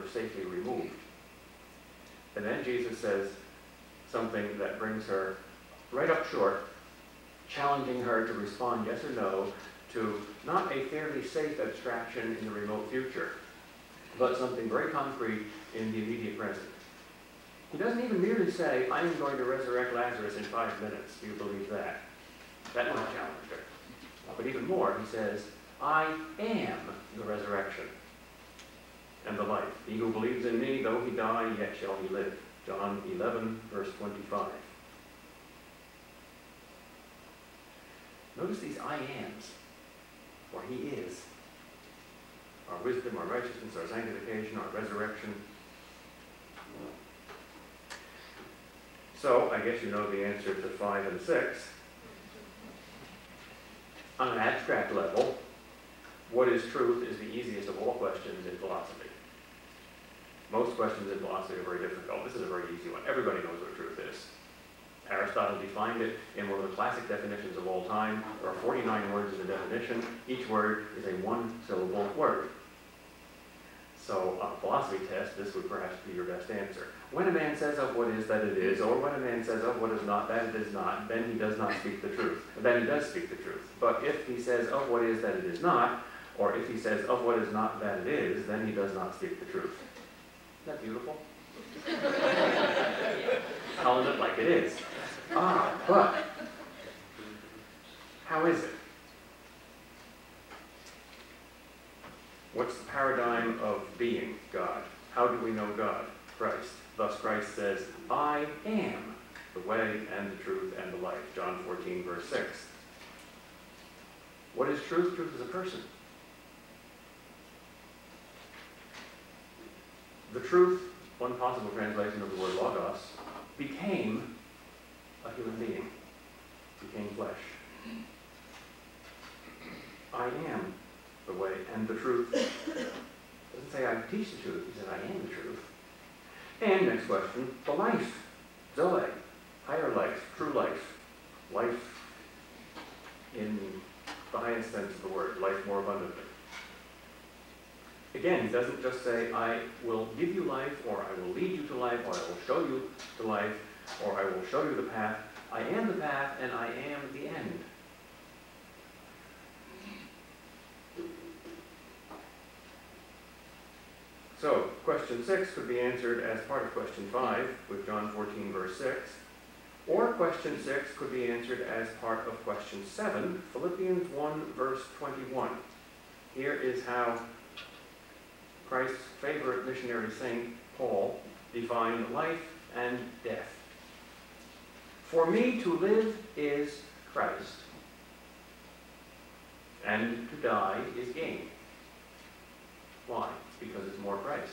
were safely removed. And then Jesus says something that brings her right up short, challenging her to respond yes or no to not a fairly safe abstraction in the remote future, but something very concrete in the immediate present. He doesn't even merely say, I am going to resurrect Lazarus in 5 minutes. Do you believe that? That might challenge her. But even more, he says, I am the resurrection and the life. He who believes in me, though he die, yet shall he live. John 11, verse 25. Notice these I ams, for he is. Our wisdom, our righteousness, our sanctification, our resurrection. So, I guess you know the answer to 5 and 6. On an abstract level, what is truth is the easiest of all questions in philosophy. Most questions in philosophy are very difficult. This is a very easy one. Everybody knows what truth is. Aristotle defined it in one of the classic definitions of all time. There are 49 words in the definition. Each word is a one-syllable word. So on a philosophy test, this would perhaps be your best answer. When a man says of what is that it is, or when a man says of what is not that it is not, then he does not speak the truth. Then he does speak the truth. But if he says of what is that it is not, or if he says of what is not that it is, then he does not speak the truth. Isn't that beautiful? Telling it like it is. But how is it? What's the paradigm of being God? How do we know God? Christ. Thus Christ says, I am the way and the truth and the life. John 14, verse 6. What is truth? Truth is a person. The truth, one possible translation of the word logos, became a human being, became flesh. I am the way and the truth. Doesn't say I teach the truth, he said I am the truth. And next question, the life, Zoe, higher life, true life, life in the highest sense of the word, life more abundantly. Again, he doesn't just say, I will give you life, or I will lead you to life, or I will show you to life, or I will show you the path. I am the path, and I am the end. So, question 6 could be answered as part of question 5, with John 14, verse 6. Or question 6 could be answered as part of question 7, Philippians 1, verse 21. Here is how Christ's favorite missionary saint, Paul, defined life and death. For me to live is Christ, and to die is gain. Why? Because it's more Christ.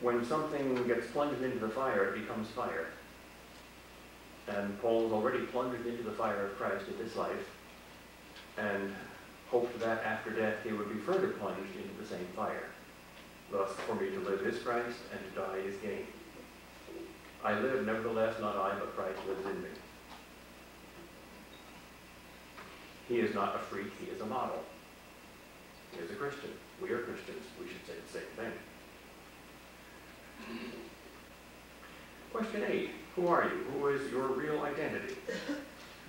When something gets plunged into the fire, it becomes fire. And Paul has already plunged into the fire of Christ in this life, and hoped that after death he would be further plunged into the same fire. Thus, for me to live is Christ, and to die is gain. I live, nevertheless, not I, but Christ lives in me. He is not a freak, he is a model. He is a Christian. We are Christians. We should say the same thing. Question 8. Who are you? Who is your real identity?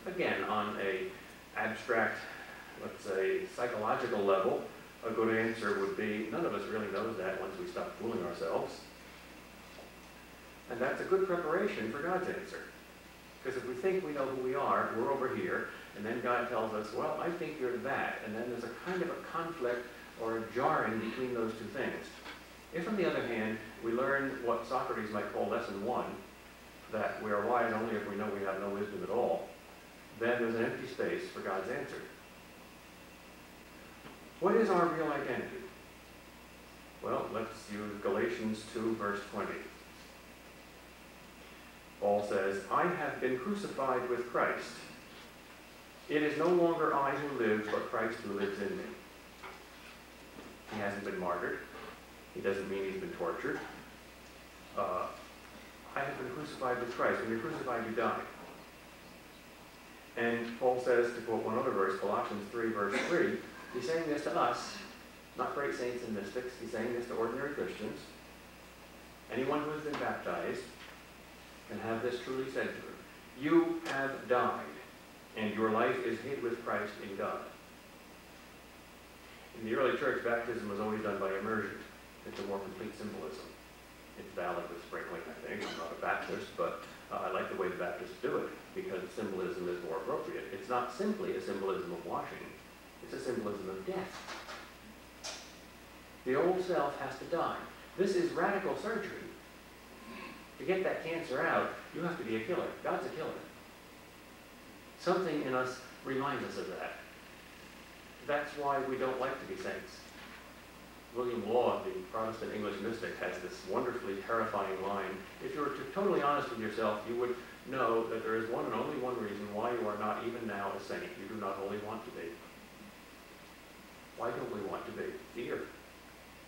Again, on a abstract, let's say, psychological level, a good answer would be, none of us really knows that once we stop fooling ourselves. And that's a good preparation for God's answer. Because if we think we know who we are, we're over here, and then God tells us, well, I think you're that. And then there's a kind of a conflict or a jarring between those two things. If, on the other hand, we learn what Socrates might call lesson 1, that we are wise only if we know we have no wisdom at all, then there's an empty space for God's answer. What is our real identity? Well, let's use Galatians 2, verse 20. Paul says, I have been crucified with Christ. It is no longer I who live, but Christ who lives in me. He hasn't been martyred. He doesn't mean he's been tortured. I have been crucified with Christ. When you're crucified, you die. And Paul says, to quote one other verse, Colossians 3, verse 3, he's saying this to us, not great saints and mystics. He's saying this to ordinary Christians. Anyone who has been baptized can have this truly said to him. You have died, and your life is hid with Christ in God. In the early church, baptism was always done by immersion. It's a more complete symbolism. It's valid with sprinkling, I think. I'm not a Baptist, but I like the way the Baptists do it, because symbolism is more appropriate. It's not simply a symbolism of washing. It's a symbolism of death. The old self has to die. This is radical surgery. To get that cancer out, you have to be a killer. God's a killer. Something in us reminds us of that. That's why we don't like to be saints. William Law, the Protestant English mystic, has this wonderfully terrifying line. If you were totally honest with yourself, you would know that there is one and only one reason why you are not even now a saint. You do not wholly want to be. Why don't we want to be? Fear.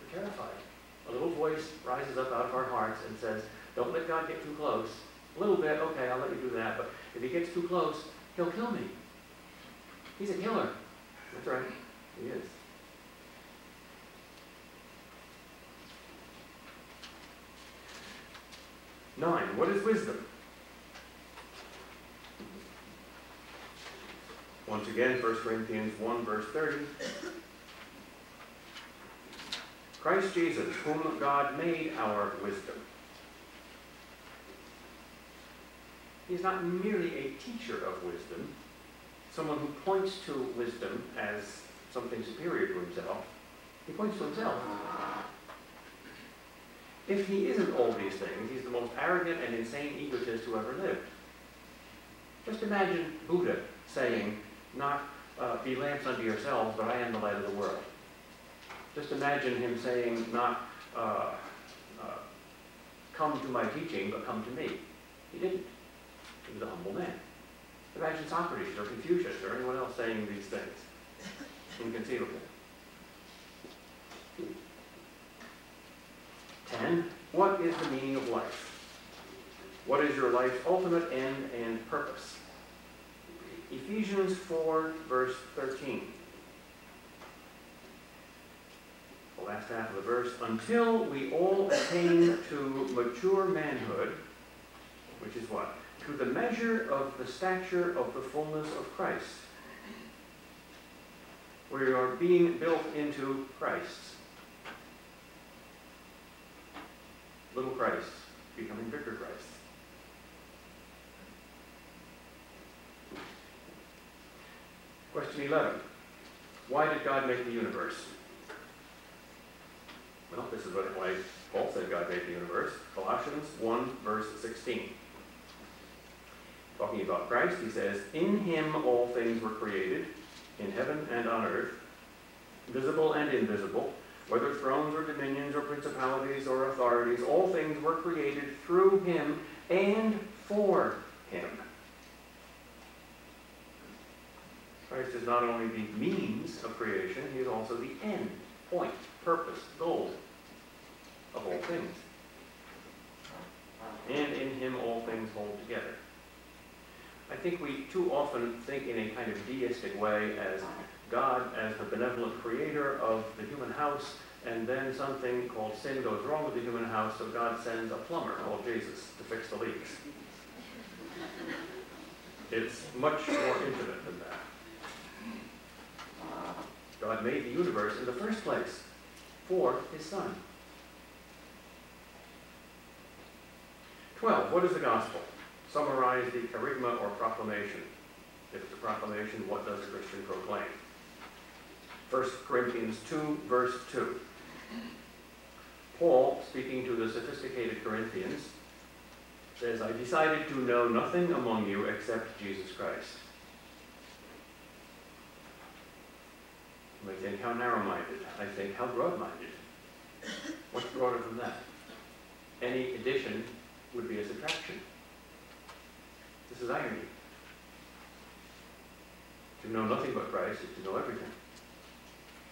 We're terrified. A little voice rises up out of our hearts and says, don't let God get too close. A little bit, okay, I'll let you do that, but if he gets too close, he'll kill me. He's a killer. That's right, he is. Nine, what is wisdom? Once again, 1 Corinthians 1, verse 30. Christ Jesus, whom God made our wisdom. He's not merely a teacher of wisdom, someone who points to wisdom as something superior to himself. He points to himself. If he isn't all these things, he's the most arrogant and insane egotist who ever lived. Just imagine Buddha saying, not be lamps unto yourselves, but I am the light of the world. Just imagine him saying, not come to my teaching, but come to me. He didn't. He was a humble man. Imagine Socrates or Confucius or anyone else saying these things. Inconceivable. 10. What is the meaning of life? What is your life's ultimate end and purpose? Ephesians 4, verse 13. The last half of the verse. Until we all attain to mature manhood, which is what? To the measure of the stature of the fullness of Christ. We are being built into Christ. Little Christ becoming bigger Christ. Question 11. Why did God make the universe? Well, this is why Paul said God made the universe. Colossians 1, verse 16. Talking about Christ, he says, in him all things were created, in heaven and on earth, visible and invisible, whether thrones or dominions or principalities or authorities, all things were created through him and for him. Christ is not only the means of creation, he is also the end, point, purpose, goal of all things. And in him all things hold together. I think we too often think in a kind of deistic way as God as the benevolent creator of the human house, and then something called sin goes wrong with the human house, so God sends a plumber called Jesus to fix the leaks. It's much more intimate than that. God made the universe in the first place for his Son. 12. What is the gospel? Summarize the kerygma or proclamation. If it's a proclamation, what does a Christian proclaim? 1 Corinthians 2, verse 2. Paul, speaking to the sophisticated Corinthians, says, I decided to know nothing among you except Jesus Christ. I think how narrow-minded. I think how broad-minded. What's broader than that? Any addition would be a subtraction. This is irony. To know nothing but Christ is to know everything.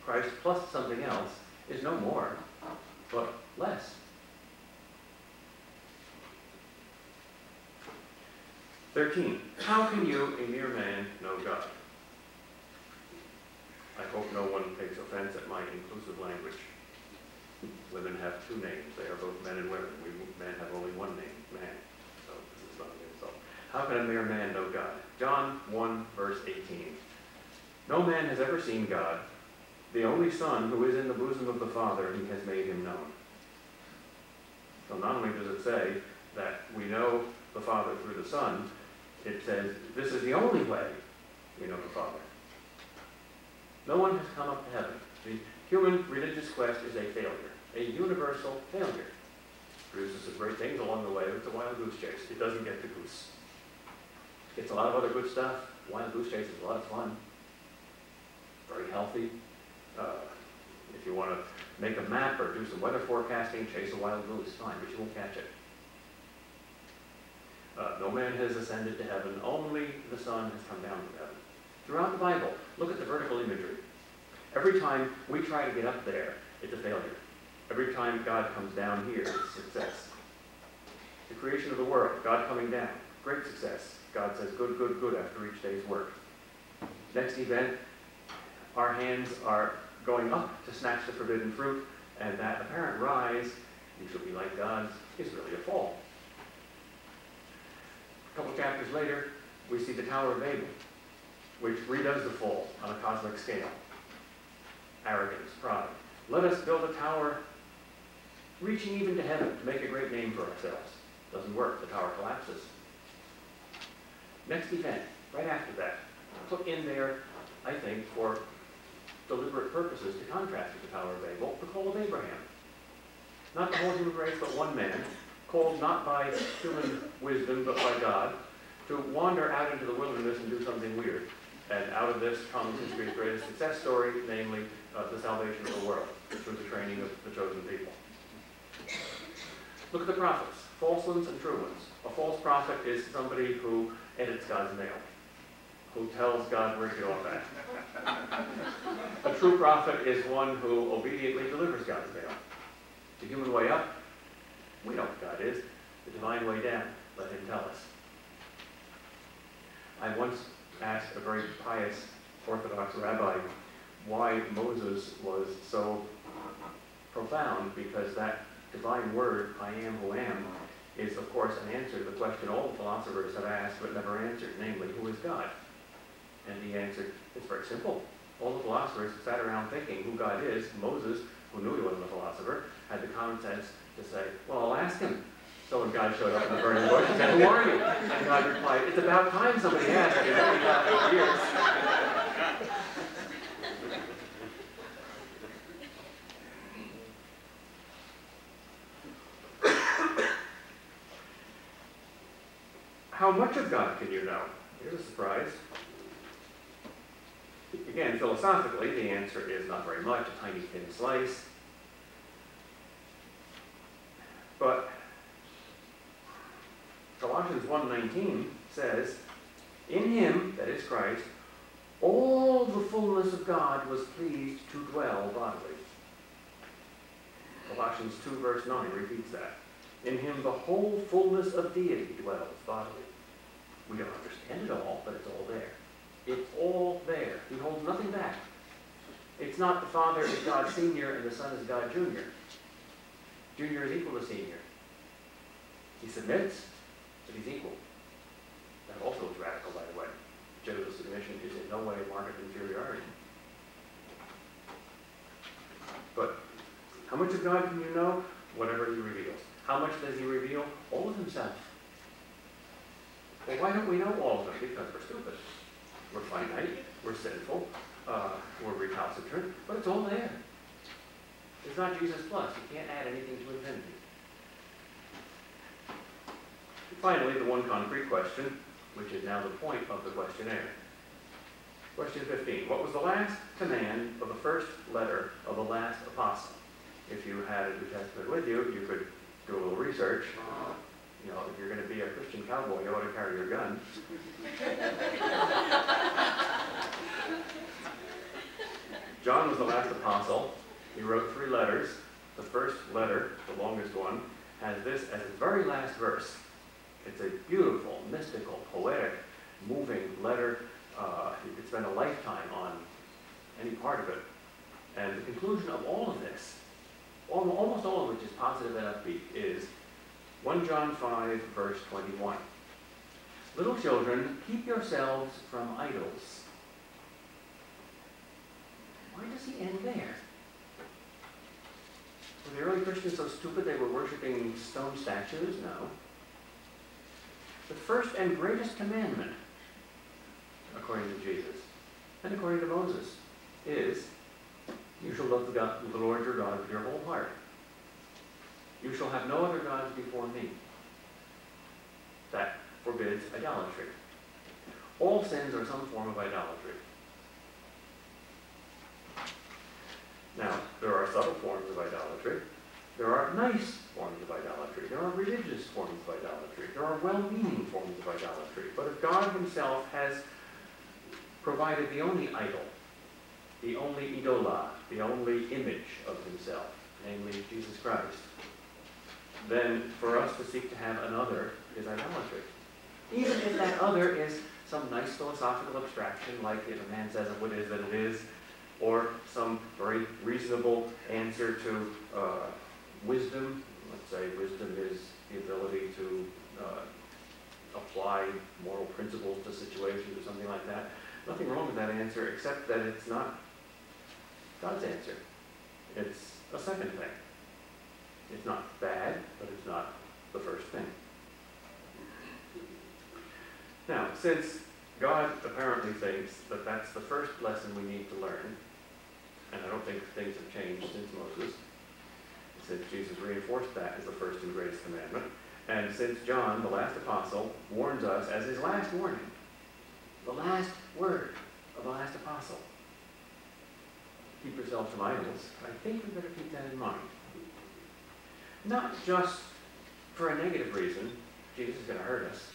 Christ plus something else is no more, but less. 13. How can you, a mere man, know God? I hope no one takes offense at my inclusive language. Women have two names. They are both men and women. We men have only one name, man. So this is not an insult. How can a mere man know God? John 1, verse 18. No man has ever seen God. The only Son who is in the bosom of the Father, he has made him known. So not only does it say that we know the Father through the Son, it says this is the only way we know the Father. No one has come up to heaven. The human religious quest is a failure, a universal failure. Produces some great things along the way, but it's a wild goose chase. It doesn't get the goose. Gets a lot of other good stuff. Wild goose chase is a lot of fun. Very healthy. If you want to make a map or do some weather forecasting, chase a wild goose, fine, but you won't catch it. No man has ascended to heaven, only the Son has come down from heaven. Throughout the Bible, look at the vertical imagery. Every time we try to get up there, it's a failure. Every time God comes down here, it's success. The creation of the world, God coming down, great success. God says, good, good, good after each day's work. Next event, our hands are going up to snatch the forbidden fruit, and that apparent rise, you shall be like God's, is really a fall. A couple chapters later, we see the Tower of Babel, which redoes the fall on a cosmic scale. Arrogance, pride. Let us build a tower reaching even to heaven to make a great name for ourselves. Doesn't work. The tower collapses. Next event, right after that, put in there, I think, for deliberate purposes to contrast with the Tower of Babel, the call of Abraham. Not the whole human race, but one man, called not by human wisdom, but by God, to wander out into the wilderness and do something weird. And out of this comes history's greatest success story, namely the salvation of the world, through the training of the chosen people. Look at the prophets, false ones and true ones. A false prophet is somebody who edits God's mail, who tells God where to get off at. A true prophet is one who obediently delivers God's mail. The human way up, we know what God is. The divine way down, let him tell us. I once asked a very pious Orthodox rabbi why Moses was so profound, because that divine word, I am who am, is of course an answer to the question all the philosophers have asked but never answered, namely, who is God? And he answered, it's very simple. All the philosophers sat around thinking who God is. Moses, who knew he wasn't a philosopher, had the common sense to say, well, I'll ask him. So when God showed up in the burning bush, he said, who are you? And God replied, it's about time somebody asked. It's only about 8 years. How much of God can you know? Here's a surprise. Again, philosophically, the answer is not very much, a tiny thin slice. But Colossians 1:19 says, in him, that is Christ, all the fullness of God was pleased to dwell bodily. Colossians 2 verse 9 repeats that. In him the whole fullness of deity dwells bodily. We don't understand it all, but it's all there. It's all there. He holds nothing back. It's not the Father is God senior and the Son is God junior. Junior is equal to senior. He submits, but he's equal. That also is radical, by the way. Genital submission is in no way a mark of inferiority. But how much of God can you know? Whatever he reveals. How much does he reveal? All of himself. Well, why don't we know all of them? Because we're stupid. We're finite. We're sinful. We're recalcitrant. But it's all there. It's not Jesus plus. You can't add anything to infinity. Finally, the one concrete question, which is now the point of the questionnaire. Question 15. What was the last command of the first letter of the last apostle? If you had a New Testament with you, you could do a little research. You know, if you're going to be a Christian cowboy, you ought to carry your gun. John was the last apostle. He wrote 3 letters. The first letter, the longest one, has this as its very last verse. It's a beautiful, mystical, poetic, moving letter. You could spend a lifetime on any part of it. And the conclusion of all of this, almost all of which is positive and upbeat, is 1 John 5, verse 21. Little children, keep yourselves from idols. Why does he end there? Were the early Christians so stupid they were worshiping stone statues? No. The first and greatest commandment, according to Jesus, and according to Moses, is, you shall love the Lord your God with your whole heart. You shall have no other gods before me. That forbids idolatry. All sins are some form of idolatry. Now, there are subtle forms of idolatry. There are nice forms of idolatry. There are religious forms of idolatry. There are well-meaning forms of idolatry. But if God himself has provided the only idol, the only idola, the only image of himself, namely Jesus Christ, then for us to seek to have another is idolatry. Even if that other is some nice philosophical abstraction, like if a man says what is that it is, or some very reasonable answer to wisdom. Let's say wisdom is the ability to apply moral principles to situations or something like that. Nothing wrong with that answer, except that it's not God's answer. It's a second thing. It's not bad, but it's not the first thing. Now, since God apparently thinks that that's the first lesson we need to learn, and I don't think things have changed since Moses, since Jesus reinforced that as the first and greatest commandment, and since John, the last apostle, warns us as his last warning, the last word of the last apostle, keep yourselves from idols, I think we better keep that in mind. Not just for a negative reason, Jesus is going to hurt us.